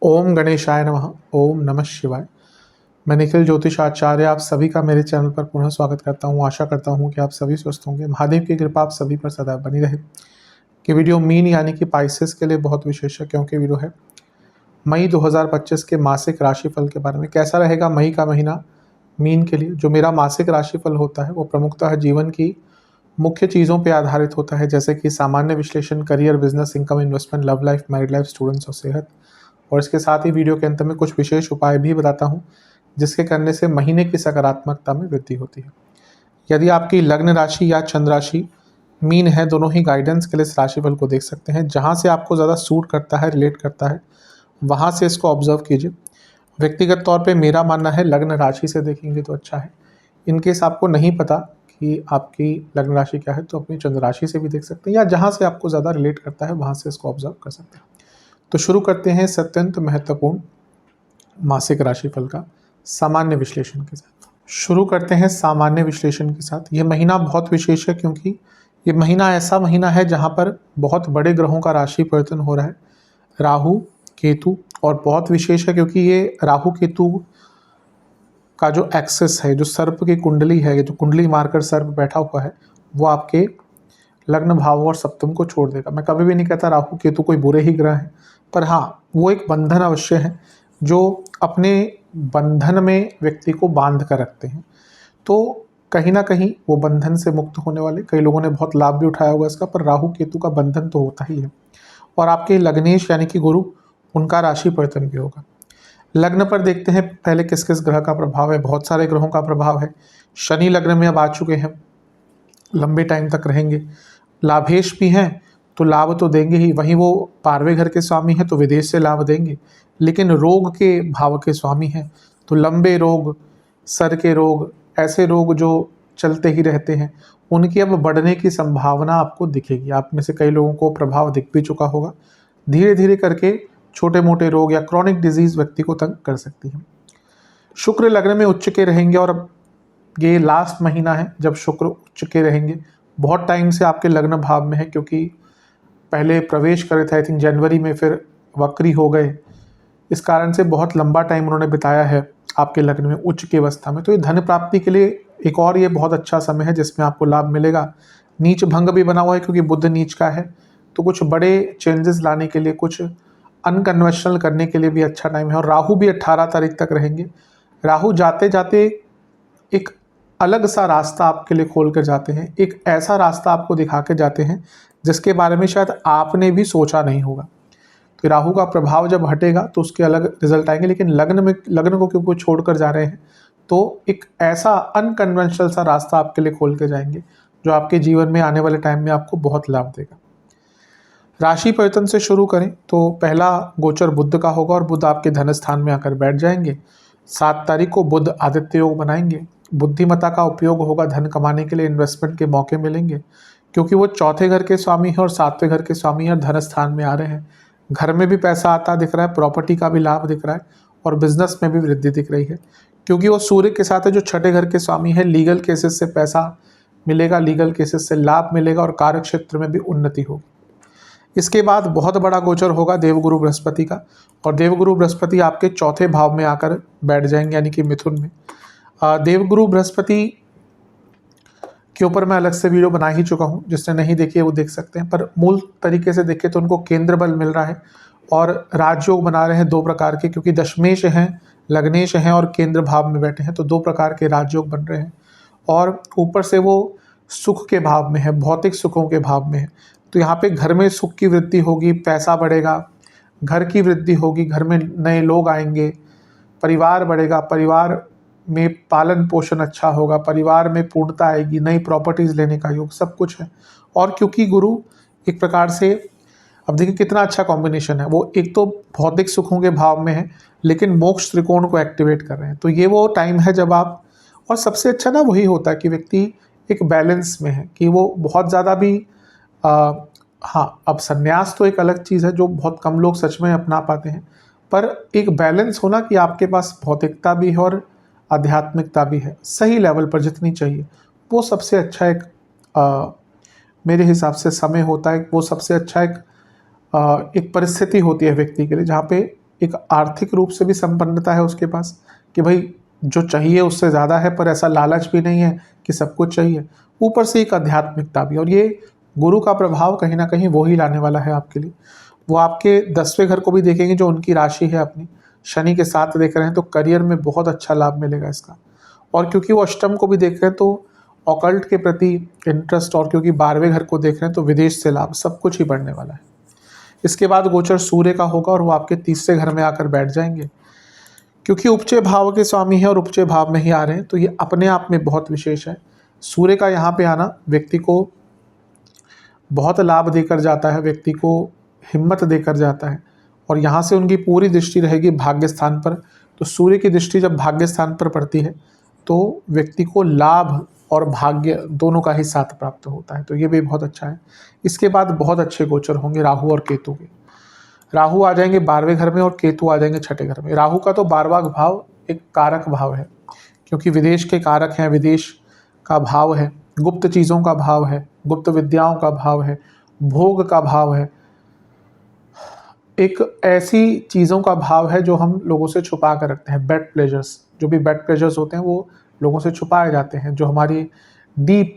ओम गणेशाय नमः। ओम नमः शिवाय। मैं निखिल ज्योतिष आचार्य आप सभी का मेरे चैनल पर पुनः स्वागत करता हूं। आशा करता हूं कि आप सभी स्वस्थ होंगे। महादेव की कृपा आप सभी पर सदा बनी रहे। कि वीडियो मीन यानी कि पाइसेस के लिए बहुत विशेष है, क्योंकि वीडियो है मई 2025 के मासिक राशिफल के बारे में। कैसा रहेगा मई का महीना मीन के लिए। जो मेरा मासिक राशिफल होता है वो प्रमुखतः जीवन की मुख्य चीज़ों पर आधारित होता है, जैसे कि सामान्य विश्लेषण, career, business, income, investment, love life, married life, students और सेहत। और इसके साथ ही वीडियो के अंत में कुछ विशेष उपाय भी बताता हूं, जिसके करने से महीने की सकारात्मकता में वृद्धि होती है। यदि आपकी लग्न राशि या चंद्र राशि मीन है, दोनों ही गाइडेंस के लिए इस राशिफल को देख सकते हैं। जहां से आपको ज़्यादा सूट करता है, रिलेट करता है, वहां से इसको ऑब्जर्व कीजिए। व्यक्तिगत तौर पे मेरा मानना है लग्न राशि से देखेंगे तो अच्छा है। इनकेस आपको नहीं पता कि आपकी लग्न राशि क्या है, तो अपनी चंद्र राशि से भी देख सकते हैं, या जहाँ से आपको ज़्यादा रिलेट करता है वहाँ से इसको ऑब्जर्व कर सकते हैं। तो शुरू करते हैं इस अत्यंत महत्वपूर्ण मासिक राशिफल का सामान्य विश्लेषण के साथ। शुरू करते हैं सामान्य विश्लेषण के साथ। ये महीना बहुत विशेष है, क्योंकि ये महीना ऐसा महीना है जहाँ पर बहुत बड़े ग्रहों का राशि परिवर्तन हो रहा है। राहु, केतु, और बहुत विशेष है क्योंकि ये राहु केतु का जो एक्सेस है, जो सर्प की कुंडली है, जो कुंडली मारकर सर्प बैठा हुआ है, वो आपके लग्न भाव और सप्तम को छोड़ देगा। मैं कभी भी नहीं कहता राहु केतु कोई बुरे ही ग्रह हैं, पर हाँ, वो एक बंधन अवश्य है जो अपने बंधन में व्यक्ति को बांध कर रखते हैं। तो कहीं ना कहीं वो बंधन से मुक्त होने वाले, कई लोगों ने बहुत लाभ भी उठाया होगा इसका, पर राहु केतु का बंधन तो होता ही है। और आपके लग्नेश यानी कि गुरु, उनका राशि परिवर्तन भी होगा। लग्न पर देखते हैं पहले किस किस ग्रह का प्रभाव है। बहुत सारे ग्रहों का प्रभाव है। शनि लग्न में अब आ चुके हैं, लंबे टाइम तक रहेंगे। लाभेश भी हैं तो लाभ तो देंगे ही, वहीं वो 12वें घर के स्वामी हैं तो विदेश से लाभ देंगे। लेकिन रोग के भाव के स्वामी हैं तो लंबे रोग, सर के रोग, ऐसे रोग जो चलते ही रहते हैं, उनकी अब बढ़ने की संभावना आपको दिखेगी। आप में से कई लोगों को प्रभाव दिख भी चुका होगा। धीरे धीरे करके छोटे मोटे रोग या क्रॉनिक डिजीज व्यक्ति को तंग कर सकती है। शुक्र लग्न में उच्च के रहेंगे, और अब ये लास्ट महीना है जब शुक्र उच्च के रहेंगे। बहुत टाइम से आपके लग्न भाव में है, क्योंकि पहले प्रवेश करे थे आई थिंक जनवरी में, फिर वक्री हो गए। इस कारण से बहुत लंबा टाइम उन्होंने बिताया है आपके लग्न में उच्च की अवस्था में। तो ये धन प्राप्ति के लिए एक और ये बहुत अच्छा समय है जिसमें आपको लाभ मिलेगा। नीच भंग भी बना हुआ है क्योंकि बुध नीच का है, तो कुछ बड़े चेंजेस लाने के लिए, कुछ अनकन्वेंशनल करने के लिए भी अच्छा टाइम है। और राहु भी 18 तारीख तक रहेंगे। राहु जाते जाते एक अलग सा रास्ता आपके लिए खोल कर जाते हैं, एक ऐसा रास्ता आपको दिखा के जाते हैं जिसके बारे में शायद आपने भी सोचा नहीं होगा। तो राहु का प्रभाव जब हटेगा तो उसके अलग रिजल्ट आएंगे। लेकिन लग्न को क्योंकि छोड़कर जा रहे हैं, तो एक ऐसा अनकन्वेंशनल सा रास्ता आपके लिए खोल के जाएंगे जो आपके जीवन में आने वाले टाइम में आपको बहुत लाभ देगा। राशि परिवर्तन से शुरू करें तो पहला गोचर बुध का होगा, और बुध आपके धन स्थान में आकर बैठ जाएंगे। 7 तारीख को बुध आदित्य योग बनाएंगे। बुद्धिमत्ता का उपयोग होगा धन कमाने के लिए, इन्वेस्टमेंट के मौके मिलेंगे, क्योंकि वो चौथे घर के स्वामी है और 7वें घर के स्वामी है, धन स्थान में आ रहे हैं। घर में भी पैसा आता दिख रहा है, प्रॉपर्टी का भी लाभ दिख रहा है, और बिजनेस में भी वृद्धि दिख रही है, क्योंकि वो सूर्य के साथ है जो छठे घर के स्वामी है। लीगल केसेस से पैसा मिलेगा, लीगल केसेस से लाभ मिलेगा, और कार्य क्षेत्र में भी उन्नति होगी। इसके बाद बहुत बड़ा गोचर होगा देवगुरु बृहस्पति का, और देवगुरु बृहस्पति आपके चौथे भाव में आकर बैठ जाएंगे, यानी कि मिथुन में। देवगुरु बृहस्पति के ऊपर मैं अलग से वीडियो बना ही चुका हूँ, जिसने नहीं देखी है वो देख सकते हैं। पर मूल तरीके से देखें तो उनको केंद्र बल मिल रहा है, और राजयोग बना रहे हैं 2 प्रकार के, क्योंकि दशमेश हैं, लग्नेश हैं और केंद्र भाव में बैठे हैं, तो 2 प्रकार के राजयोग बन रहे हैं। और ऊपर से वो सुख के भाव में है, भौतिक सुखों के भाव में है। तो यहाँ पे घर में सुख की वृद्धि होगी, पैसा बढ़ेगा, घर की वृद्धि होगी, घर में नए लोग आएंगे, परिवार बढ़ेगा, परिवार में पालन पोषण अच्छा होगा, परिवार में पूर्णता आएगी, नई प्रॉपर्टीज लेने का योग, सब कुछ है। और क्योंकि गुरु एक प्रकार से, अब देखिए कितना अच्छा कॉम्बिनेशन है, वो एक तो भौतिक सुखों के भाव में है, लेकिन मोक्ष त्रिकोण को एक्टिवेट कर रहे हैं। तो ये वो टाइम है जब आप, और सबसे अच्छा ना वही होता है कि व्यक्ति एक बैलेंस में है, कि वो बहुत ज़्यादा भी हाँ, अब संन्यास तो एक अलग चीज़ है जो बहुत कम लोग सच में अपना पाते हैं, पर एक बैलेंस होना कि आपके पास भौतिकता भी है और आध्यात्मिकता भी है, सही लेवल पर जितनी चाहिए, वो सबसे अच्छा एक मेरे हिसाब से समय होता है। वो सबसे अच्छा एक एक परिस्थिति होती है व्यक्ति के लिए जहाँ पे एक आर्थिक रूप से भी संपन्नता है उसके पास कि भाई जो चाहिए उससे ज़्यादा है, पर ऐसा लालच भी नहीं है कि सब कुछ चाहिए। ऊपर से एक आध्यात्मिकता भी, और ये गुरु का प्रभाव कहीं ना कहीं वो ही लाने वाला है आपके लिए। वो आपके 10वें घर को भी देखेंगे जो उनकी राशि है अपनी, शनि के साथ देख रहे हैं तो करियर में बहुत अच्छा लाभ मिलेगा इसका। और क्योंकि वो अष्टम को भी देख रहे हैं तो ऑकल्ट के प्रति इंटरेस्ट, और क्योंकि 12वें घर को देख रहे हैं तो विदेश से लाभ, सब कुछ ही बढ़ने वाला है। इसके बाद गोचर सूर्य का होगा और वो आपके 30वें घर में आकर बैठ जाएंगे। क्योंकि उपचय भाव के स्वामी है और उपचय भाव में ही आ रहे हैं तो ये अपने आप में बहुत विशेष है। सूर्य का यहाँ पे आना व्यक्ति को बहुत लाभ देकर जाता है, व्यक्ति को हिम्मत देकर जाता है। और यहाँ से उनकी पूरी दृष्टि रहेगी भाग्य स्थान पर, तो सूर्य की दृष्टि जब भाग्य स्थान पर पड़ती है तो व्यक्ति को लाभ और भाग्य दोनों का ही साथ प्राप्त होता है, तो ये भी बहुत अच्छा है। इसके बाद बहुत अच्छे गोचर होंगे राहु और केतु के। राहु आ जाएंगे 12वें घर में और केतु आ जाएंगे 6ठे घर में। राहु का तो 12वां भाव एक कारक भाव है, क्योंकि विदेश के कारक हैं, विदेश का भाव है, गुप्त चीज़ों का भाव है, गुप्त विद्याओं का भाव है, भोग का भाव है, एक ऐसी चीज़ों का भाव है जो हम लोगों से छुपा कर रखते हैं। बेड प्लेजर्स, जो भी बेड प्लेजर्स होते हैं वो लोगों से छुपाए जाते हैं। जो हमारी डीप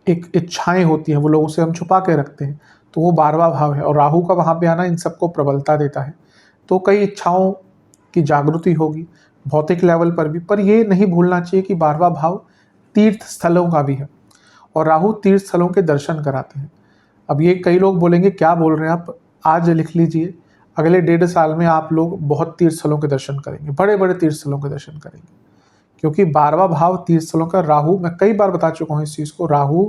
एक इच्छाएं होती हैं वो लोगों से हम छुपा के रखते हैं, तो वो 12वां भाव है। और राहु का वहाँ पे आना इन सबको प्रबलता देता है, तो कई इच्छाओं की जागृति होगी भौतिक लेवल पर भी। पर ये नहीं भूलना चाहिए कि 12वां भाव तीर्थ स्थलों का भी है, और राहु तीर्थ स्थलों के दर्शन कराते हैं। अब ये कई लोग बोलेंगे क्या बोल रहे हैं आप, आज लिख लीजिए, अगले 1.5 साल में आप लोग बहुत तीर्थ स्थलों के दर्शन करेंगे, बड़े बड़े तीर्थ स्थलों के दर्शन करेंगे। क्योंकि 12वां भाव तीर्थ स्थलों का, राहु, मैं कई बार बता चुका हूँ इस चीज़ को, राहु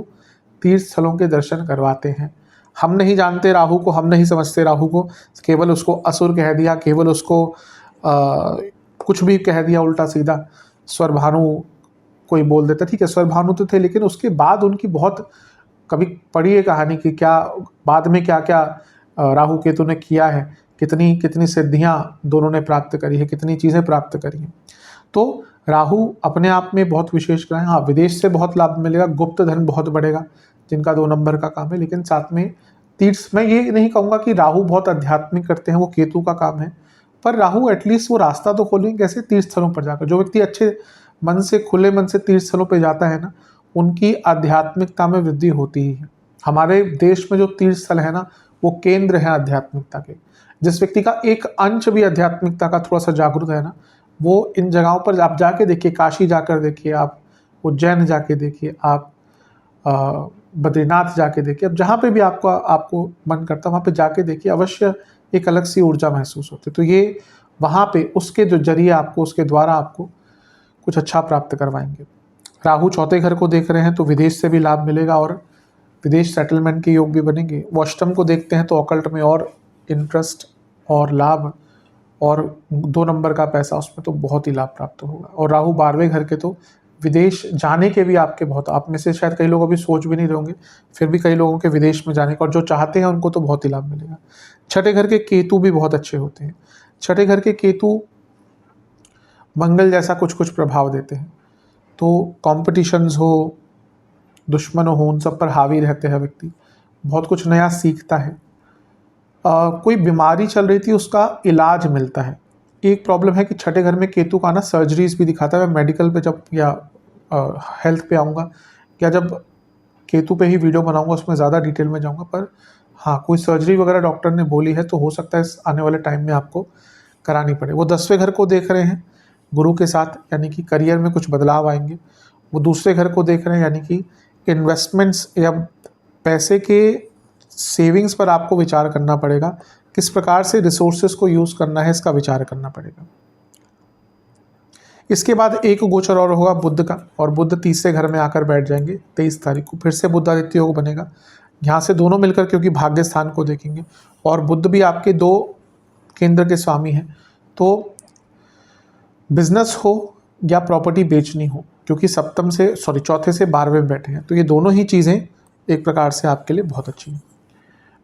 तीर्थ स्थलों के दर्शन करवाते हैं। हम नहीं जानते राहु को, हम नहीं समझते राहु को, केवल उसको असुर कह दिया, केवल उसको कुछ भी कह दिया उल्टा सीधा। स्वरभानु कोई बोल देता, ठीक है स्वरभानु तो थे, लेकिन उसके बाद उनकी बहुत, कभी पढ़ी है कहानी की क्या बाद में क्या क्या राहु केतु ने किया है, कितनी कितनी सिद्धियां दोनों ने प्राप्त करी है, कितनी चीज़ें प्राप्त करी हैं। तो राहु अपने आप में बहुत विशेष ग्रह है। हाँ, विदेश से बहुत लाभ मिलेगा, गुप्त धन बहुत बढ़ेगा जिनका 2 नंबर का काम है। लेकिन साथ में तीर्थ, मैं ये नहीं कहूँगा कि राहु बहुत आध्यात्मिक करते हैं, वो केतु का काम है, पर राहु एटलीस्ट वो रास्ता तो खोलेंगे कैसे, तीर्थ स्थलों पर जाकर। जो व्यक्ति अच्छे मन से, खुले मन से तीर्थ स्थलों पर जाता है ना, उनकी आध्यात्मिकता में वृद्धि होती ही है। हमारे देश में जो तीर्थ स्थल है ना, वो केंद्र है आध्यात्मिकता के। जिस व्यक्ति का एक अंश भी आध्यात्मिकता का थोड़ा सा जागरूक है ना, वो इन जगहों पर आप जाके देखिए, काशी जाकर देखिए, आप उज्जैन जाके देखिए, आप बद्रीनाथ जाके देखिए, अब जहाँ पे भी आपको मन करता है वहाँ पे जाके देखिए, अवश्य एक अलग सी ऊर्जा महसूस होती है। तो ये वहाँ पे उसके जो जरिए आपको, उसके द्वारा आपको कुछ अच्छा प्राप्त करवाएंगे। राहु 4थे घर को देख रहे हैं तो विदेश से भी लाभ मिलेगा और विदेश सेटलमेंट के योग भी बनेंगे। वो अष्टम को देखते हैं तो ऑकल्ट में और इंटरेस्ट और लाभ, और 2 नंबर का पैसा, उसमें तो बहुत ही लाभ प्राप्त होगा। और राहु 12वें घर के तो विदेश जाने के भी आपके बहुत, आप में से शायद कई लोग अभी सोच भी नहीं रहे होंगे, फिर भी कई लोगों के विदेश में जाने का, और जो चाहते हैं उनको तो बहुत ही लाभ मिलेगा। 6ठे घर के केतु भी बहुत अच्छे होते हैं। 6ठे घर के केतु मंगल जैसा कुछ कुछ प्रभाव देते हैं, तो कॉम्पिटिशन्स हो, दुश्मन हो, उन सब पर हावी रहते हैं व्यक्ति, बहुत कुछ नया सीखता है। कोई बीमारी चल रही थी उसका इलाज मिलता है। एक प्रॉब्लम है कि 6ठे घर में केतु का ना सर्जरीज भी दिखाता है। मैं मेडिकल पे जब, या हेल्थ पे आऊँगा, या जब केतु पे ही वीडियो बनाऊँगा उसमें ज़्यादा डिटेल में जाऊँगा। पर हाँ, कोई सर्जरी वगैरह डॉक्टर ने बोली है तो हो सकता है आने वाले टाइम में आपको करानी पड़े। वो 10वें घर को देख रहे हैं गुरु के साथ, यानी कि करियर में कुछ बदलाव आएंगे। वो दूसरे घर को देख रहे हैं, यानी कि इन्वेस्टमेंट्स या पैसे के सेविंग्स पर आपको विचार करना पड़ेगा, किस प्रकार से रिसोर्सेज को यूज़ करना है इसका विचार करना पड़ेगा। इसके बाद एक गोचर और होगा बुध का, और बुध 30वें घर में आकर बैठ जाएंगे 23 तारीख को, फिर से बुधादित्य योग बनेगा। यहाँ से दोनों मिलकर, क्योंकि भाग्य स्थान को देखेंगे और बुध भी आपके 2 केंद्र के स्वामी हैं, तो बिजनेस हो या प्रॉपर्टी बेचनी हो, क्योंकि 4थे से 12वें में बैठे हैं, तो ये दोनों ही चीज़ें एक प्रकार से आपके लिए बहुत अच्छी हैं।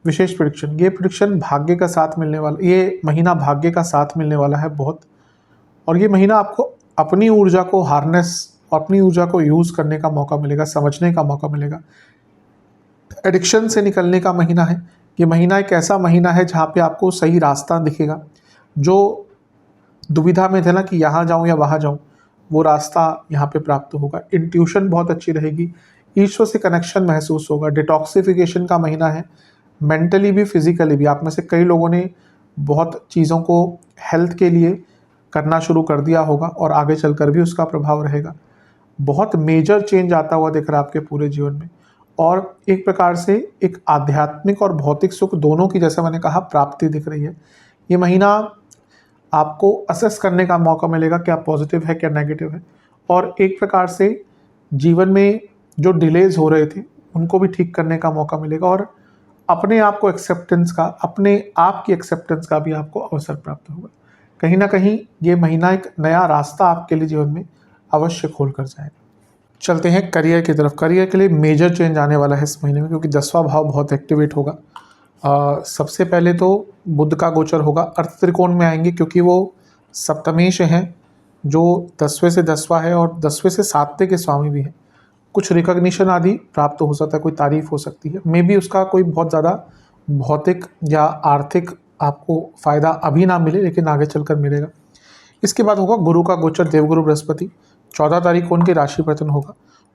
विशेष प्रेडिक्शन, ये प्रेडिक्शन भाग्य का साथ मिलने वाला, ये महीना भाग्य का साथ मिलने वाला है बहुत। और ये महीना आपको अपनी ऊर्जा को हार्नेस और अपनी ऊर्जा को यूज़ करने का मौका मिलेगा, समझने का मौका मिलेगा। एडिक्शन से निकलने का महीना है। ये महीना एक ऐसा महीना है जहाँ पे आपको सही रास्ता दिखेगा। जो दुविधा में थे ना कि यहाँ जाऊँ या वहाँ जाऊँ, वो रास्ता यहाँ पे प्राप्त होगा। इंट्यूशन बहुत अच्छी रहेगी, ईश्वर से कनेक्शन महसूस होगा। डिटॉक्सिफिकेशन का महीना है, मेंटली भी फिजिकली भी। आप में से कई लोगों ने बहुत चीज़ों को हेल्थ के लिए करना शुरू कर दिया होगा और आगे चलकर भी उसका प्रभाव रहेगा। बहुत मेजर चेंज आता हुआ दिख रहा है आपके पूरे जीवन में, और एक प्रकार से एक आध्यात्मिक और भौतिक सुख दोनों की, जैसा मैंने कहा, प्राप्ति दिख रही है। ये महीना आपको असेस करने का मौका मिलेगा क्या पॉजिटिव है क्या नेगेटिव है, और एक प्रकार से जीवन में जो डिलेज हो रहे थे उनको भी ठीक करने का मौका मिलेगा, और अपने आप को एक्सेप्टेंस का, अपने आप की एक्सेप्टेंस का भी आपको अवसर प्राप्त होगा। कहीं ना कहीं ये महीना एक नया रास्ता आपके लिए जीवन में अवश्य खोल कर जाएगा। चलते हैं करियर की तरफ। करियर के लिए मेजर चेंज आने वाला है इस महीने में, क्योंकि 10वां भाव बहुत एक्टिवेट होगा। सबसे पहले तो बुध का गोचर होगा, अर्थ त्रिकोण में आएंगे, क्योंकि वो सप्तमेश हैं जो 10वें से 10वां है और 10वें से 7वें के स्वामी भी हैं। कुछ रिकॉग्निशन आदि प्राप्त हो सकता है, कोई तारीफ हो सकती है, मे बी उसका कोई बहुत ज़्यादा भौतिक या आर्थिक आपको फ़ायदा अभी ना मिले, लेकिन आगे चलकर मिलेगा। इसके बाद होगा गुरु का गोचर, देवगुरु बृहस्पति। 14 तारीख को उनकी राशि परिवर्तन होगा,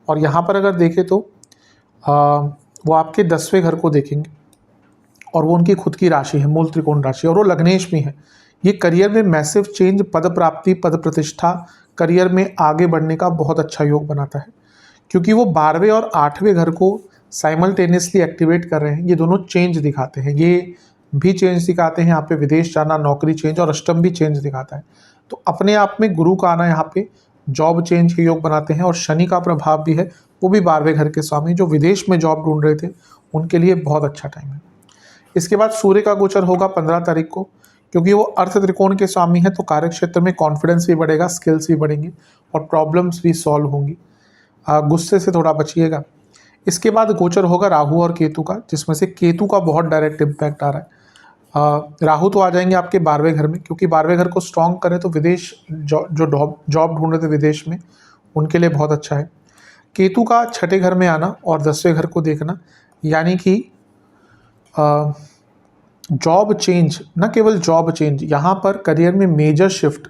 और यहाँ पर अगर देखें तो वो आपके 10वें घर को देखेंगे, और वो उनकी खुद की राशि है, मूल त्रिकोण राशि, और वो लग्नेश में है। ये करियर में मैसिव चेंज, पद प्राप्ति, पद प्रतिष्ठा, करियर में आगे बढ़ने का बहुत अच्छा योग बनाता है, क्योंकि वो 12वें और 8वें घर को साइमल्टेनियसली एक्टिवेट कर रहे हैं। ये दोनों चेंज दिखाते हैं, ये भी चेंज दिखाते हैं यहाँ पे, विदेश जाना, नौकरी चेंज, और अष्टम भी चेंज दिखाता है। तो अपने आप में गुरु का आना यहाँ पे जॉब चेंज के योग बनाते हैं, और शनि का प्रभाव भी है, वो भी 12वें घर के स्वामी, जो विदेश में जॉब ढूंढ रहे थे उनके लिए बहुत अच्छा टाइम है। इसके बाद सूर्य का गोचर होगा 15 तारीख को, क्योंकि वो अर्थ त्रिकोण के स्वामी है, तो कार्य क्षेत्र में कॉन्फिडेंस भी बढ़ेगा, स्किल्स भी बढ़ेंगे, और प्रॉब्लम्स भी सॉल्व होंगी। गुस्से से थोड़ा बचिएगा। इसके बाद गोचर होगा राहु और केतु का, जिसमें से केतु का बहुत डायरेक्ट इम्पैक्ट आ रहा है। राहु तो आ जाएंगे आपके 12वें घर में, क्योंकि 12वें घर को स्ट्रॉन्ग करें तो विदेश जो जॉब ढूंढ रहे थे विदेश में, उनके लिए बहुत अच्छा है। केतु का 6ठे घर में आना और 10वें घर को देखना, यानी कि जॉब चेंज, न केवल जॉब चेंज, यहाँ पर करियर में मेजर शिफ्ट,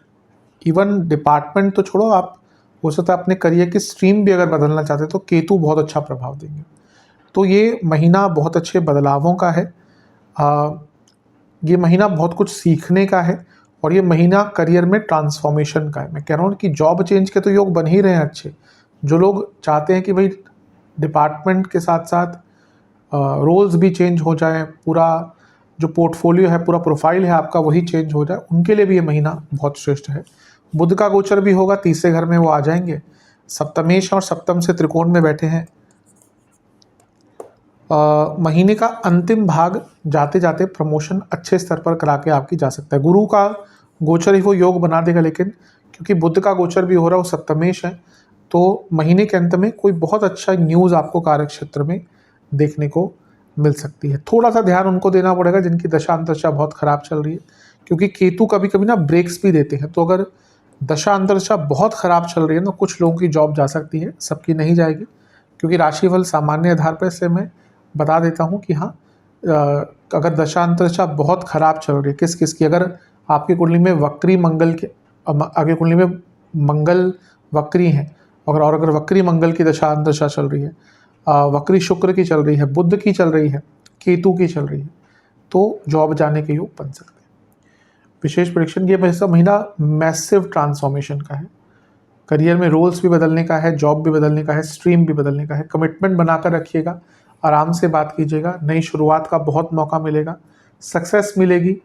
इवन डिपार्टमेंट तो छोड़ो, आप हो सकता है अपने करियर की स्ट्रीम भी अगर बदलना चाहते हैं तो केतु बहुत अच्छा प्रभाव देंगे। तो ये महीना बहुत अच्छे बदलावों का है। ये महीना बहुत कुछ सीखने का है, और ये महीना करियर में ट्रांसफॉर्मेशन का है। मैं कह रहा हूँ कि जॉब चेंज के तो योग बन ही रहे हैं अच्छे। जो लोग चाहते हैं कि भाई डिपार्टमेंट के साथ साथ रोल्स भी चेंज हो जाए, पूरा जो पोर्टफोलियो है, पूरा प्रोफाइल है आपका, वही चेंज हो जाए, उनके लिए भी ये महीना बहुत श्रेष्ठ है। बुध का गोचर भी होगा, 3रे घर में वो आ जाएंगे, सप्तमेश और सप्तम से त्रिकोण में बैठे हैं। महीने का अंतिम भाग जाते जाते प्रमोशन अच्छे स्तर पर करा के आपकी जा सकता है। गुरु का गोचर ही वो योग बना देगा, लेकिन क्योंकि बुध का गोचर भी हो रहा है, वो सप्तमेश है, तो महीने के अंत में कोई बहुत अच्छा न्यूज़ आपको कार्य क्षेत्र में देखने को मिल सकती है। थोड़ा सा ध्यान उनको देना पड़ेगा जिनकी दशा अंतरदशा बहुत ख़राब चल रही है, क्योंकि केतु कभी कभी ना ब्रेक्स भी देते हैं। तो अगर दशा अंतरदशा बहुत ख़राब चल रही है ना, कुछ लोगों की जॉब जा सकती है, सबकी नहीं जाएगी, क्योंकि राशिफल सामान्य आधार पर से मैं बता देता हूँ कि हाँ, अगर दशा अंतरदशा बहुत ख़राब चल रही है, किस किस की, अगर आपकी कुंडली में वक्री मंगल के, आगे कुंडली में मंगल वक्री हैं, और अगर वक्री मंगल की दशा अंतरदशा चल रही है, वक्री शुक्र की चल रही है, बुध की चल रही है, केतु की चल रही है, तो जॉब जाने के योग बन सकते हैं। विशेष प्रेडिक्शन, ये महीना मैसिव ट्रांसफॉर्मेशन का है। करियर में रोल्स भी बदलने का है, जॉब भी बदलने का है, स्ट्रीम भी बदलने का है। कमिटमेंट बनाकर रखिएगा, आराम से बात कीजिएगा, नई शुरुआत का बहुत मौका मिलेगा, सक्सेस मिलेगी।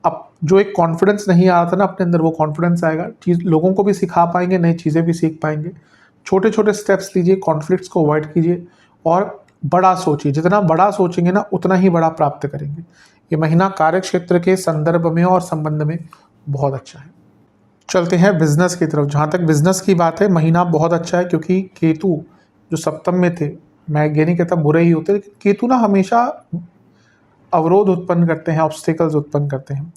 अब जो एक कॉन्फिडेंस नहीं आ रहा था ना अपने अंदर, वो कॉन्फिडेंस आएगा, लोगों को भी सिखा पाएंगे, नई चीज़ें भी सीख पाएंगे। छोटे छोटे स्टेप्स लीजिए, कॉन्फ्लिक्ट्स को अवॉइड कीजिए, और बड़ा सोचिए। जितना बड़ा सोचेंगे ना, उतना ही बड़ा प्राप्त करेंगे। ये महीना कार्य क्षेत्र के संदर्भ में और संबंध में बहुत अच्छा है। चलते हैं बिजनेस की तरफ। जहाँ तक बिजनेस की बात है, महीना बहुत अच्छा है, क्योंकि केतु जो सप्तम में थे, मैं ये नहीं कहता बुरे ही होते, लेकिन केतु ना हमेशा अवरोध उत्पन्न करते हैं, ऑब्स्टिकल्स उत्पन्न करते हैं,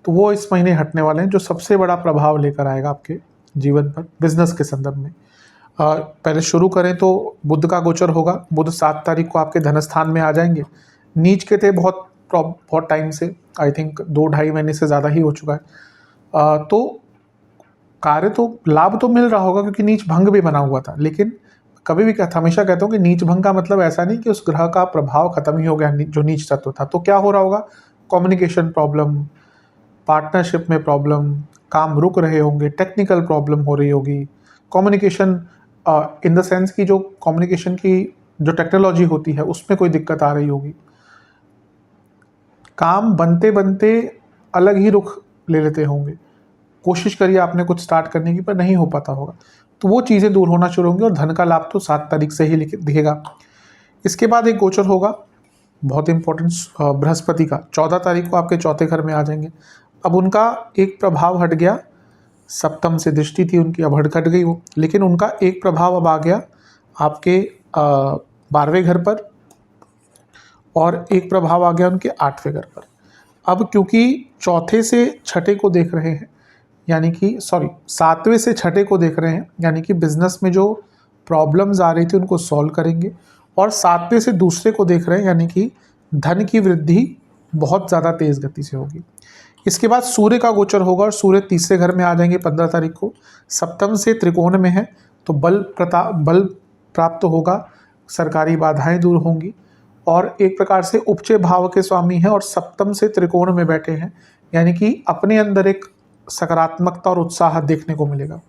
तो वो इस महीने हटने वाले हैं, जो सबसे बड़ा प्रभाव लेकर आएगा आपके जीवन पर बिजनेस के संदर्भ में। पहले शुरू करें तो बुध का गोचर होगा। बुध 7 तारीख को आपके धनस्थान में आ जाएंगे। नीच के थे बहुत टाइम से, आई थिंक 2-2.5 महीने से ज़्यादा ही हो चुका है। तो कार्य तो लाभ तो मिल रहा होगा क्योंकि नीच भंग भी बना हुआ था, लेकिन कभी भी हमेशा कहता हूँ कि नीच भंग का मतलब ऐसा नहीं कि उस ग्रह का प्रभाव खत्म ही हो गया जो नीच तत्व था। तो क्या हो रहा होगा, कम्युनिकेशन प्रॉब्लम, पार्टनरशिप में प्रॉब्लम, काम रुक रहे होंगे, टेक्निकल प्रॉब्लम हो रही होगी, कम्युनिकेशन इन द सेंस की जो कम्युनिकेशन की जो टेक्नोलॉजी होती है उसमें कोई दिक्कत आ रही होगी। काम बनते बनते अलग ही रुख ले लेते होंगे, कोशिश करिए आपने कुछ स्टार्ट करने की पर नहीं हो पाता होगा, तो वो चीज़ें दूर होना शुरू होंगी और धन का लाभ तो 7 तारीख से ही दिखेगा। इसके बाद एक गोचर होगा बहुत इंपॉर्टेंट बृहस्पति का, 14 तारीख को आपके चौथे घर में आ जाएंगे। अब उनका एक प्रभाव हट गया, सप्तम से दृष्टि थी उनकी, अब हट गई वो, लेकिन उनका एक प्रभाव अब आ गया आपके 12वें घर पर और एक प्रभाव आ गया उनके 8वें घर पर। अब क्योंकि चौथे से छठे को देख रहे हैं, यानी कि 7वें से छठे को देख रहे हैं, यानी कि बिजनेस में जो प्रॉब्लम्स आ रही थी उनको सॉल्व करेंगे, और 7वें से दूसरे को देख रहे हैं, यानी कि धन की वृद्धि बहुत ज़्यादा तेज़ गति से होगी। इसके बाद सूर्य का गोचर होगा और सूर्य तीसरे घर में आ जाएंगे 15 तारीख को। सप्तम से त्रिकोण में है तो बल प्राप्त होगा, सरकारी बाधाएं दूर होंगी, और एक प्रकार से उपचय भाव के स्वामी हैं और सप्तम से त्रिकोण में बैठे हैं, यानी कि अपने अंदर एक सकारात्मकता और उत्साह देखने को मिलेगा।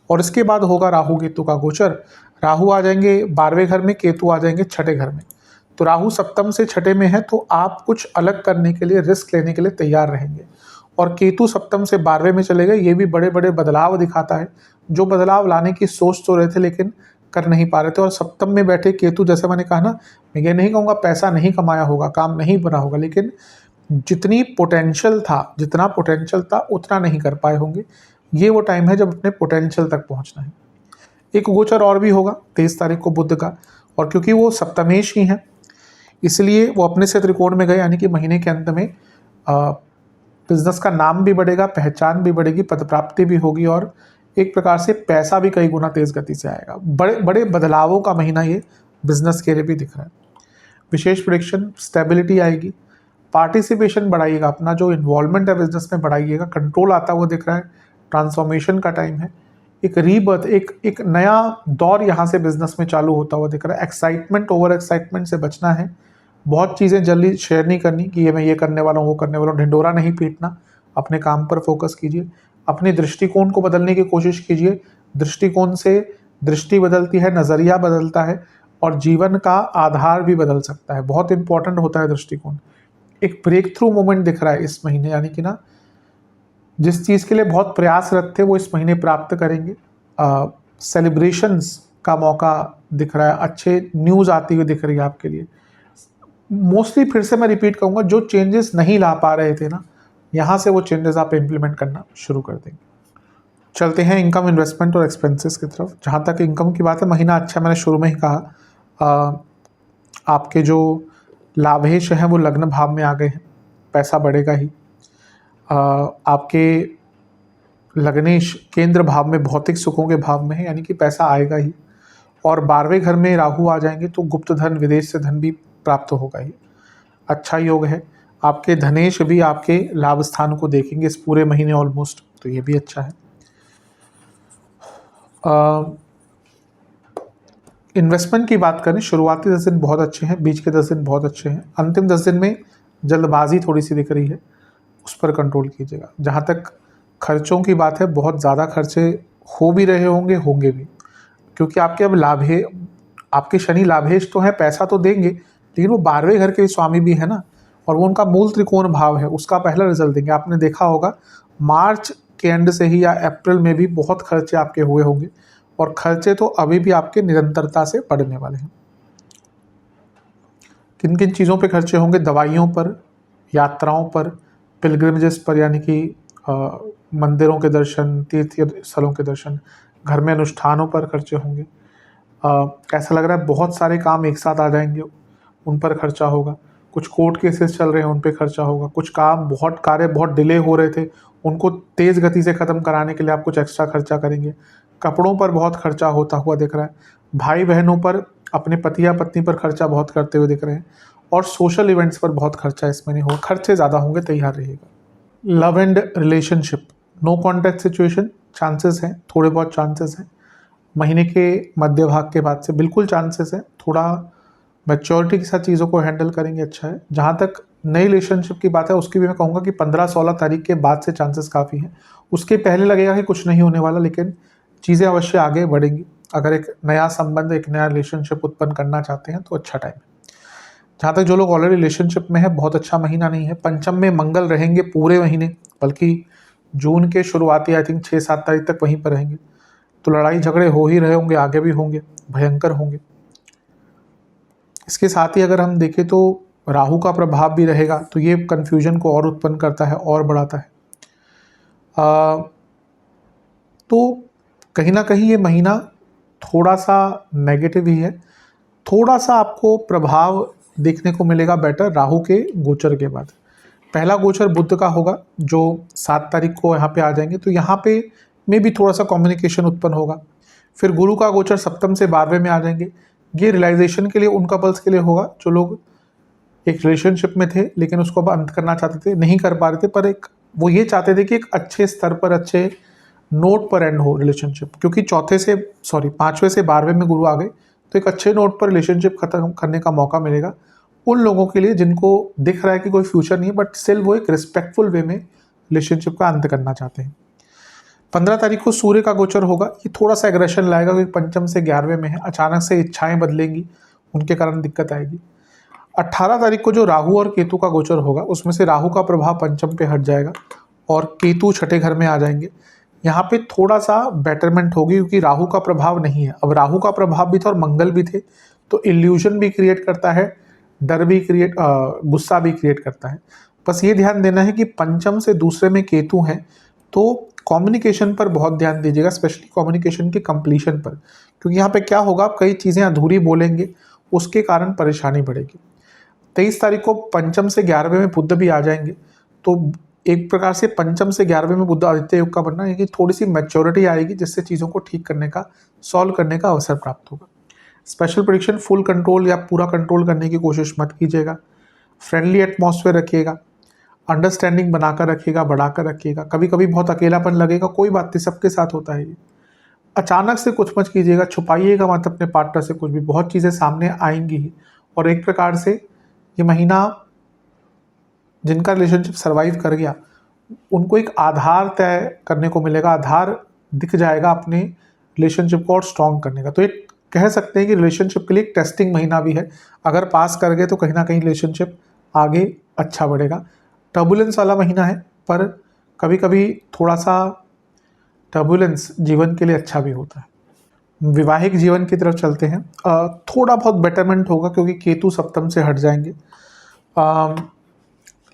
और इसके बाद होगा राहु केतु का गोचर। राहु आ जाएंगे 12वें घर में, केतु आ जाएंगे छठे घर में। तो राहु सप्तम से छठे में है तो आप कुछ अलग करने के लिए, रिस्क लेने के लिए तैयार रहेंगे। और केतु सप्तम से 12वें में चले गए, ये भी बड़े बड़े बदलाव दिखाता है, जो बदलाव लाने की सोच तो रहे थे लेकिन कर नहीं पा रहे थे। और सप्तम में बैठे केतु, जैसे मैंने कहा ना, मैं ये नहीं कहूँगा पैसा नहीं कमाया होगा, काम नहीं बना होगा, लेकिन जितना पोटेंशियल था उतना नहीं कर पाए होंगे। ये वो टाइम है जब अपने पोटेंशियल तक पहुंचना है। एक गोचर और भी होगा 23 तारीख को बुध का, और क्योंकि वो सप्तमेश ही हैं इसलिए वो अपने से त्रिकोण में गए, यानी कि महीने के अंत में बिजनेस का नाम भी बढ़ेगा, पहचान भी बढ़ेगी, पद प्राप्ति भी होगी, और एक प्रकार से पैसा भी कई गुना तेज गति से आएगा। बड़े बड़े बदलावों का महीना ये बिजनेस के लिए भी दिख रहा है। विशेष प्रेडिक्शन, स्टेबिलिटी आएगी, पार्टिसिपेशन बढ़ाइएगा, अपना जो इन्वॉल्वमेंट है बिजनेस में बढ़ाइएगा, कंट्रोल आता हुआ दिख रहा है, ट्रांसफॉर्मेशन का टाइम है, एक रीबर्थ, एक नया दौर यहाँ से बिजनेस में चालू होता हुआ दिख रहा है। एक्साइटमेंट, ओवर एक्साइटमेंट से बचना है, बहुत चीज़ें जल्दी शेयर नहीं करनी कि ये मैं ये करने वाला हूँ, वो करने वाला हूँ, ढिंडोरा नहीं पीटना, अपने काम पर फोकस कीजिए, अपने दृष्टिकोण को बदलने की कोशिश कीजिए। दृष्टिकोण से दृष्टि बदलती है, नज़रिया बदलता है, और जीवन का आधार भी बदल सकता है। बहुत इंपॉर्टेंट होता है दृष्टिकोण। एक ब्रेक थ्रू मोमेंट दिख रहा है इस महीने, यानी कि ना जिस चीज़ के लिए बहुत प्रयासरत थे वो इस महीने प्राप्त करेंगे। सेलिब्रेशंस का मौका दिख रहा है, अच्छे न्यूज़ आती हुई दिख रही है आपके लिए। मोस्टली फिर से मैं रिपीट करूँगा, जो चेंजेस नहीं ला पा रहे थे ना, यहाँ से वो चेंजेस आप इम्प्लीमेंट करना शुरू कर देंगे। चलते हैं इनकम, इन्वेस्टमेंट और एक्सपेंसेस की तरफ। जहाँ तक इनकम की बात है, महीना अच्छा, मैंने शुरू में ही कहा, आपके जो लाभेश हैं वो लग्न भाव में आ गए हैं, पैसा बढ़ेगा ही। आपके लग्नेश केंद्र भाव में, भौतिक सुखों के भाव में है, यानी कि पैसा आएगा ही। और 12वें घर में राहु आ जाएंगे तो गुप्त धन, विदेश से धन भी प्राप्त होगा ही। अच्छा योग है। आपके धनेश भी आपके लाभ स्थान को देखेंगे इस पूरे महीने ऑलमोस्ट, तो ये भी अच्छा है। इन्वेस्टमेंट की बात करें, शुरुआती 10 दिन बहुत अच्छे हैं, बीच के 10 दिन बहुत अच्छे हैं, अंतिम 10 दिन में जल्दबाजी थोड़ी सी दिख रही है, उस पर कंट्रोल कीजिएगा। जहाँ तक खर्चों की बात है, बहुत ज़्यादा खर्चे हो भी रहे होंगे भी, क्योंकि आपके अब आपके शनि लाभेश तो है, पैसा तो देंगे, लेकिन वो 12वें घर के स्वामी भी है ना, और वो उनका मूल त्रिकोण भाव है, उसका पहला रिजल्ट देंगे। आपने देखा होगा मार्च के एंड से ही या अप्रैल में भी बहुत खर्चे आपके हुए होंगे, और खर्चे तो अभी भी आपके निरंतरता से बढ़ने वाले हैं। किन किन चीज़ों पे खर्चे होंगे? दवाइयों पर, यात्राओं पर, पिलग्रिमेजेस पर, यानी कि मंदिरों के दर्शन, तीर्थ स्थलों के दर्शन, घर में अनुष्ठानों पर खर्चे होंगे। ऐसा लग रहा है बहुत सारे काम एक साथ आ जाएंगे, उन पर खर्चा होगा। कुछ कोर्ट केसेस चल रहे हैं, उन पे खर्चा होगा। कुछ कार्य बहुत डिले हो रहे थे, उनको तेज़ गति से ख़त्म कराने के लिए आप कुछ एक्स्ट्रा खर्चा करेंगे। कपड़ों पर बहुत खर्चा होता हुआ दिख रहा है, भाई बहनों पर, अपने पति या पत्नी पर खर्चा बहुत करते हुए दिख रहे हैं, और सोशल इवेंट्स पर बहुत खर्चा इस महीने होगा, खर्चे ज़्यादा होंगे, तैयार रहिएगा। Love and relationship, no contact situation, chances हैं, थोड़े बहुत चांसेस हैं, महीने के मध्य भाग के बाद से बिल्कुल चांसेस है, थोड़ा मैच्योरिटी के साथ चीज़ों को हैंडल करेंगे, अच्छा है। जहाँ तक नई रिलेशनशिप की बात है उसकी भी मैं कहूँगा कि 15-16 तारीख के बाद से चांसेस काफ़ी हैं, उसके पहले लगेगा कि कुछ नहीं होने वाला, लेकिन चीज़ें अवश्य आगे बढ़ेंगी। अगर एक नया संबंध, एक नया रिलेशनशिप उत्पन्न करना चाहते हैं तो अच्छा टाइम है। जहाँ तक जो लोग ऑलरेडी रिलेशनशिप में है, बहुत अच्छा महीना नहीं है। पंचम में मंगल रहेंगे पूरे महीने, बल्कि जून के शुरुआती आई थिंक 6-7 तारीख तक वहीं पर रहेंगे, तो लड़ाई झगड़े हो ही रहे होंगे, आगे भी होंगे, भयंकर होंगे। इसके साथ ही अगर हम देखें तो राहु का प्रभाव भी रहेगा, तो ये कन्फ्यूजन को और उत्पन्न करता है और बढ़ाता है। तो कहीं ना कहीं ये महीना थोड़ा सा नेगेटिव ही है, थोड़ा सा आपको प्रभाव देखने को मिलेगा बेटर राहु के गोचर के बाद। पहला गोचर बुध का होगा जो 7 तारीख को यहाँ पे आ जाएंगे, तो यहाँ पे में भी थोड़ा सा कम्युनिकेशन उत्पन्न होगा। फिर गुरु का गोचर सप्तम से 12वें में आ जाएंगे, ये रियलाइजेशन के लिए उन कपल्स के लिए होगा जो लोग एक रिलेशनशिप में थे लेकिन उसको अब अंत करना चाहते थे, नहीं कर पा रहे थे, पर एक वो ये चाहते थे कि एक अच्छे स्तर पर, अच्छे नोट पर एंड हो रिलेशनशिप, क्योंकि 5वें से 12वें में गुरु आ गए, तो एक अच्छे नोट पर रिलेशनशिप खत्म करने का मौका मिलेगा उन लोगों के लिए जिनको दिख रहा है कि कोई फ्यूचर नहीं है, बट स्टिल वो एक रिस्पेक्टफुल वे में रिलेशनशिप का अंत करना चाहते हैं। 15 तारीख को सूर्य का गोचर होगा, ये थोड़ा सा एग्रेशन लाएगा क्योंकि पंचम से 11वें में है, अचानक से इच्छाएं बदलेंगी, उनके कारण दिक्कत आएगी। 18 तारीख को जो राहु और केतु का गोचर होगा, उसमें से राहु का प्रभाव पंचम पे हट जाएगा और केतु छठे घर में आ जाएंगे। यहाँ पे थोड़ा सा बेटरमेंट होगी क्योंकि राहु का प्रभाव नहीं है, अब राहु का प्रभाव भी था और मंगल भी थे, तो इल्यूजन भी क्रिएट करता है, डर भी क्रिएट, गुस्सा भी क्रिएट करता है। बस ये ध्यान देना है कि पंचम से दूसरे में केतु हैं, तो कम्युनिकेशन पर बहुत ध्यान दीजिएगा, स्पेशली कम्युनिकेशन के कंप्लीशन पर, क्योंकि यहाँ पे क्या होगा, आप कई चीज़ें अधूरी बोलेंगे, उसके कारण परेशानी बढ़ेगी। 23 तारीख को पंचम से 11वें में बुध भी आ जाएंगे, तो एक प्रकार से पंचम से 11वें में बुध आदित्य योग का बनना है कि थोड़ी सी मैच्योरिटी आएगी, जिससे चीज़ों को ठीक करने का, सॉल्व करने का अवसर प्राप्त होगा। स्पेशल प्रेडिक्शन, फुल कंट्रोल या पूरा कंट्रोल करने की कोशिश मत कीजिएगा, फ्रेंडली एटमॉस्फेयर रखिएगा, अंडरस्टैंडिंग बनाकर रखिएगा, बढ़ाकर रखिएगा। कभी कभी बहुत अकेलापन लगेगा, कोई बात नहीं, सबके साथ होता है ये। अचानक से कुछ मत कीजिएगा, छुपाइएगा मत अपने पार्टनर से कुछ भी, बहुत चीज़ें सामने आएंगी ही। और एक प्रकार से ये महीना जिनका रिलेशनशिप सर्वाइव कर गया, उनको एक आधार तय करने को मिलेगा, आधार दिख जाएगा अपने रिलेशनशिप को और स्ट्रॉन्ग करने का। तो एक कह सकते हैं कि रिलेशनशिप के लिए एक टेस्टिंग महीना भी है, अगर पास कर गए तो कहीं ना कहीं रिलेशनशिप आगे अच्छा बढ़ेगा। टर्बुलेंस वाला महीना है, पर कभी कभी थोड़ा सा टर्बुलेंस जीवन के लिए अच्छा भी होता है। वैवाहिक जीवन की तरफ चलते हैं, थोड़ा बहुत बेटरमेंट होगा क्योंकि केतु सप्तम से हट जाएंगे,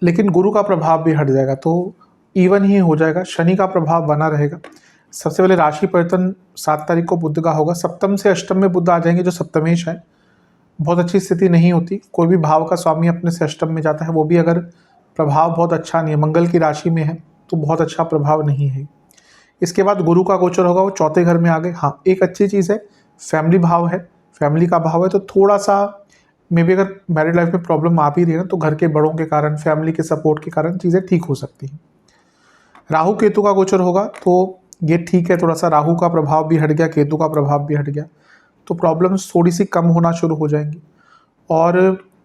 लेकिन गुरु का प्रभाव भी हट जाएगा, तो इवन ही हो जाएगा, शनि का प्रभाव बना रहेगा। सबसे पहले राशि परिवर्तन 7 तारीख को बुध का होगा, सप्तम से अष्टम में बुध आ जाएंगे जो सप्तमेश है, बहुत अच्छी स्थिति नहीं होती। कोई भी भाव का स्वामी अपने से अष्टम में जाता है, वो भी अगर प्रभाव बहुत अच्छा नहीं है, मंगल की राशि में है, तो बहुत अच्छा प्रभाव नहीं है। इसके बाद गुरु का गोचर होगा, वो चौथे घर में आ गए। हाँ, एक अच्छी चीज़ है, फैमिली भाव है, फैमिली का भाव है, तो थोड़ा सा मे बी अगर मैरिड लाइफ में प्रॉब्लम आ भी रही है ना, तो घर के बड़ों के कारण, फैमिली के सपोर्ट के कारण चीज़ें ठीक हो सकती हैं। राहु केतु का गोचर होगा, तो ये ठीक है, थोड़ा सा राहु का प्रभाव भी हट गया, केतु का प्रभाव भी हट गया, तो प्रॉब्लम्स थोड़ी सी कम होना शुरू हो जाएंगी। और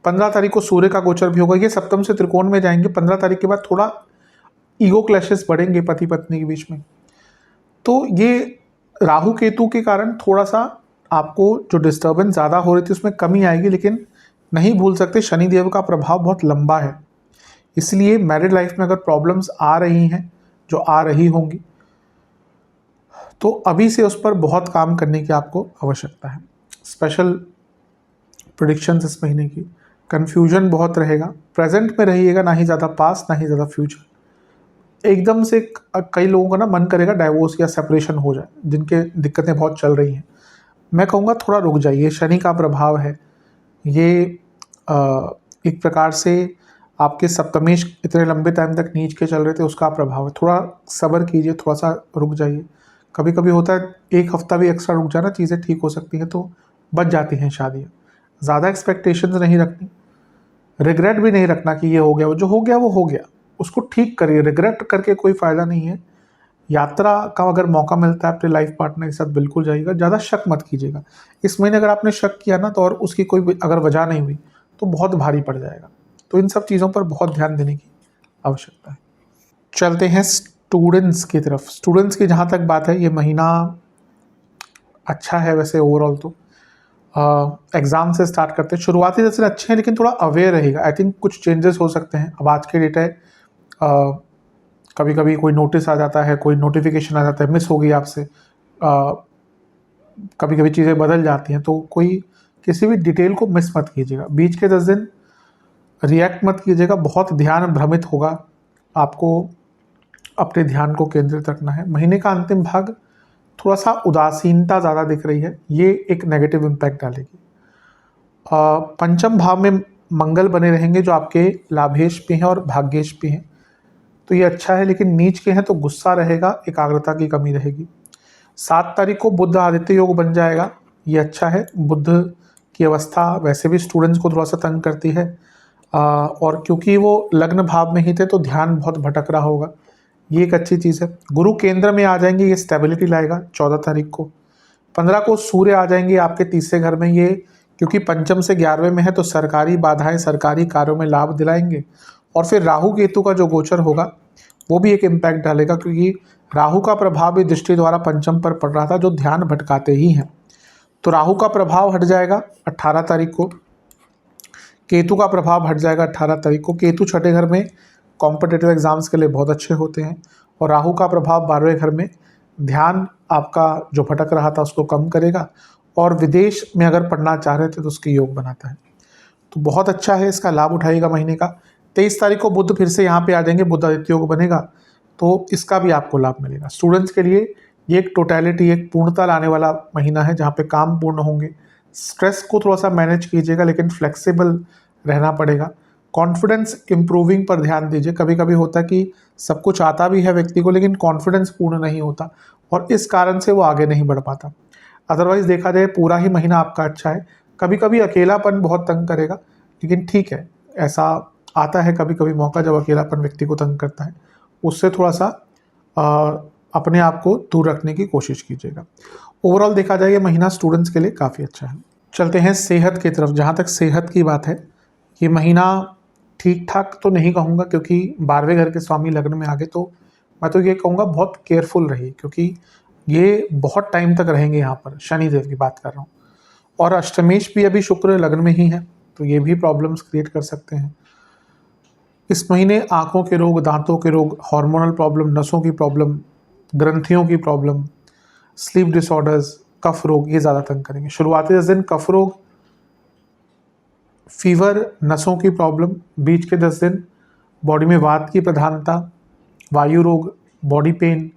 15 तारीख को सूर्य का गोचर भी होगा, ये सप्तम से त्रिकोण में जाएंगे। 15 तारीख के बाद थोड़ा ईगो क्लैशेस बढ़ेंगे पति पत्नी के बीच में, तो ये राहु केतु के कारण थोड़ा सा आपको जो डिस्टर्बेंस ज़्यादा हो रही थी उसमें कमी आएगी, लेकिन नहीं भूल सकते शनिदेव का प्रभाव बहुत लंबा है, इसलिए मैरिड लाइफ में अगर प्रॉब्लम्स आ रही हैं, जो आ रही होंगी, तो अभी से उस पर बहुत काम करने की आपको आवश्यकता है। स्पेशल प्रेडिक्शंस इस महीने की, कन्फ्यूजन बहुत रहेगा, प्रेजेंट में रहिएगा, ना ही ज़्यादा पास्ट ना ही ज़्यादा फ्यूचर। एकदम से कई लोगों का ना मन करेगा डाइवोर्स या सेपरेशन हो जाए, जिनके दिक्कतें बहुत चल रही हैं। मैं कहूँगा थोड़ा रुक जाइए, शनि का प्रभाव है ये, एक प्रकार से आपके सप्तमेश इतने लंबे टाइम तक नीच के चल रहे थे, उसका प्रभाव है, थोड़ा सब्र कीजिए, थोड़ा सा रुक जाइए, कभी कभी होता है एक हफ्ता भी एक्स्ट्रा रुक जाना चीज़ें ठीक हो सकती हैं, तो बच जाती हैं शादियाँ। ज़्यादा एक्सपेक्टेशंस नहीं रखनी, रिग्रेट भी नहीं रखना कि ये हो गया, वो जो हो गया वो हो गया, उसको ठीक करिए। रिग्रेट करके कोई फ़ायदा नहीं है। यात्रा का अगर मौका मिलता है अपने लाइफ पार्टनर के साथ बिल्कुल जाइएगा, ज़्यादा शक मत कीजिएगा। इस महीने अगर आपने शक किया ना तो और उसकी कोई अगर वजह नहीं हुई तो बहुत भारी पड़ जाएगा। तो इन सब चीज़ों पर बहुत ध्यान देने की आवश्यकता है। चलते हैं स्टूडेंट्स की तरफ। स्टूडेंट्स की जहाँ तक बात है, ये महीना अच्छा है वैसे ओवरऑल तो। एग्ज़ाम से स्टार्ट करते हैं। शुरुआती दर्शन अच्छे हैं लेकिन थोड़ा अवेयर रहेगा। आई थिंक कुछ चेंजेस हो सकते हैं। अब आज के डेट है, कभी कभी कोई नोटिस आ जाता है, कोई नोटिफिकेशन आ जाता है, मिस हो गई आपसे, कभी कभी चीज़ें बदल जाती हैं, तो कोई किसी भी डिटेल को मिस मत कीजिएगा। बीच के 10 दिन रिएक्ट मत कीजिएगा, बहुत ध्यान भ्रमित होगा, आपको अपने ध्यान को केंद्रित रखना है। महीने का अंतिम भाग थोड़ा सा उदासीनता ज़्यादा दिख रही है, ये एक नेगेटिव इम्पैक्ट डालेगी। पंचम भाव में मंगल बने रहेंगे जो आपके लाभेश भी हैं और भाग्येश भी हैं, तो ये अच्छा है। लेकिन नीच के हैं तो गुस्सा रहेगा, एकाग्रता की कमी रहेगी। 7 तारीख को बुध आदित्य योग बन जाएगा, ये अच्छा है। बुध की अवस्था वैसे भी स्टूडेंट्स को थोड़ा सा तंग करती है, और क्योंकि वो लग्न भाव में ही थे तो ध्यान बहुत भटक रहा होगा, ये एक अच्छी चीज़ है। गुरु केंद्र में आ जाएंगे, ये स्टेबिलिटी लाएगा 14 तारीख को। 15 को सूर्य आ जाएंगे आपके तीसरे घर में, ये क्योंकि पंचम से 11वें में है तो सरकारी बाधाएं, सरकारी कार्यों में लाभ दिलाएंगे। और फिर राहु केतु का जो गोचर होगा वो भी एक इम्पैक्ट डालेगा, क्योंकि राहु का प्रभाव भी दृष्टि द्वारा पंचम पर पड़ रहा था जो ध्यान भटकाते ही हैं। तो राहु का प्रभाव हट जाएगा 18 तारीख को, केतु का प्रभाव हट जाएगा 18 तारीख को। केतु छठे घर में कॉम्पिटेटिव एग्जाम्स के लिए बहुत अच्छे होते हैं, और राहु का प्रभाव 12वें घर में ध्यान आपका जो भटक रहा था उसको कम करेगा, और विदेश में अगर पढ़ना चाह रहे थे तो उसके योग बनाता है। तो बहुत अच्छा है, इसका लाभ उठाइएगा महीने का। 23 तारीख को बुध फिर से यहाँ पे आ जाएंगे, बुध आदित्य योग बनेगा, तो इसका भी आपको लाभ मिलेगा। स्टूडेंट्स के लिए ये एक टोटलिटी, एक पूर्णता लाने वाला महीना है जहाँ पे काम पूर्ण होंगे। स्ट्रेस को थोड़ा सा मैनेज कीजिएगा, लेकिन फ्लेक्सिबल रहना पड़ेगा। कॉन्फिडेंस इंप्रूविंग पर ध्यान दीजिए। कभी कभी होता है कि सब कुछ आता भी है व्यक्ति को लेकिन कॉन्फिडेंस पूर्ण नहीं होता, और इस कारण से वो आगे नहीं बढ़ पाता। अदरवाइज देखा जाए पूरा ही महीना आपका अच्छा है। कभी कभी अकेलापन बहुत तंग करेगा, लेकिन ठीक है, ऐसा आता है कभी कभी मौका जब अकेलापन व्यक्ति को तंग करता है, उससे थोड़ा सा अपने आप को दूर रखने की कोशिश कीजिएगा। ओवरऑल देखा जाए ये महीना स्टूडेंट्स के लिए काफ़ी अच्छा है। चलते हैं सेहत की तरफ। जहाँ तक सेहत की बात है, ये महीना ठीक ठाक तो नहीं कहूँगा, क्योंकि 12वें घर के स्वामी लग्न में आ गए, तो मैं तो ये कहूँगा बहुत केयरफुल रहिए, क्योंकि ये बहुत टाइम तक रहेंगे यहाँ पर। शनिदेव की बात कर रहा हूँ, और अष्टमेश भी अभी शुक्र लग्न में ही है, तो ये भी प्रॉब्लम्स क्रिएट कर सकते हैं। इस महीने आँखों के रोग, दांतों के रोग, हार्मोनल प्रॉब्लम, नसों की प्रॉब्लम, ग्रंथियों की प्रॉब्लम, स्लीप डिसऑर्डर्स, कफ रोग, ये ज़्यादा तंग करेंगे। शुरुआती 10 दिन कफ रोग, फीवर, नसों की प्रॉब्लम। बीच के 10 दिन बॉडी में वात की प्रधानता, वायु रोग, बॉडी पेन,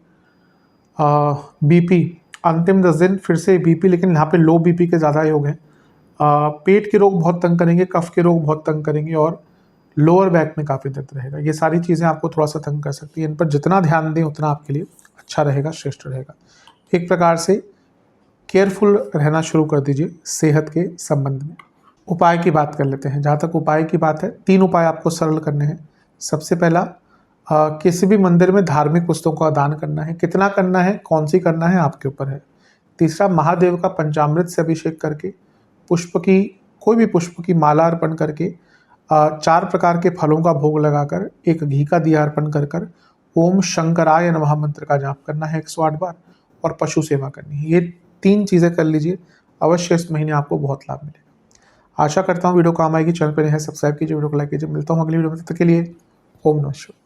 बीपी। अंतिम 10 दिन फिर से बीपी, लेकिन यहाँ पे लो बीपी के ज़्यादा योग हैं। पेट के रोग बहुत तंग करेंगे, कफ के रोग बहुत तंग करेंगे, और लोअर बैक में काफ़ी दर्द रहेगा। ये सारी चीज़ें आपको थोड़ा सा तंग कर सकती हैं। इन पर जितना ध्यान दें उतना आपके लिए अच्छा रहेगा, श्रेष्ठ रहेगा। एक प्रकार से केयरफुल रहना शुरू कर दीजिए सेहत के संबंध में। उपाय की बात कर लेते हैं। जहाँ तक उपाय की बात है, 3 उपाय आपको सरल करने हैं। सबसे पहला, किसी भी मंदिर में धार्मिक पुस्तकों का दान करना है। कितना करना है, कौन सी करना है, आपके ऊपर है। तीसरा, महादेव का पंचामृत से अभिषेक करके, पुष्प की, कोई भी पुष्प की माला अर्पण करके, 4 प्रकार के फलों का भोग लगाकर, एक घी का दिया अर्पण कर कर ओम शंकराय नमः मंत्र का जाप करना है 108 बार, और पशु सेवा करनी है। ये 3 चीज़ें कर लीजिए, अवश्य इस महीने आपको बहुत लाभ मिलेगा। आशा करता हूँ वीडियो काम आएगी। चैनल पर नए हैं सब्सक्राइब कीजिए, वीडियो को लाइक कीजिए। मिलता हूँ अगली वीडियो में, तब तक के लिए ओम नमः शिवाय।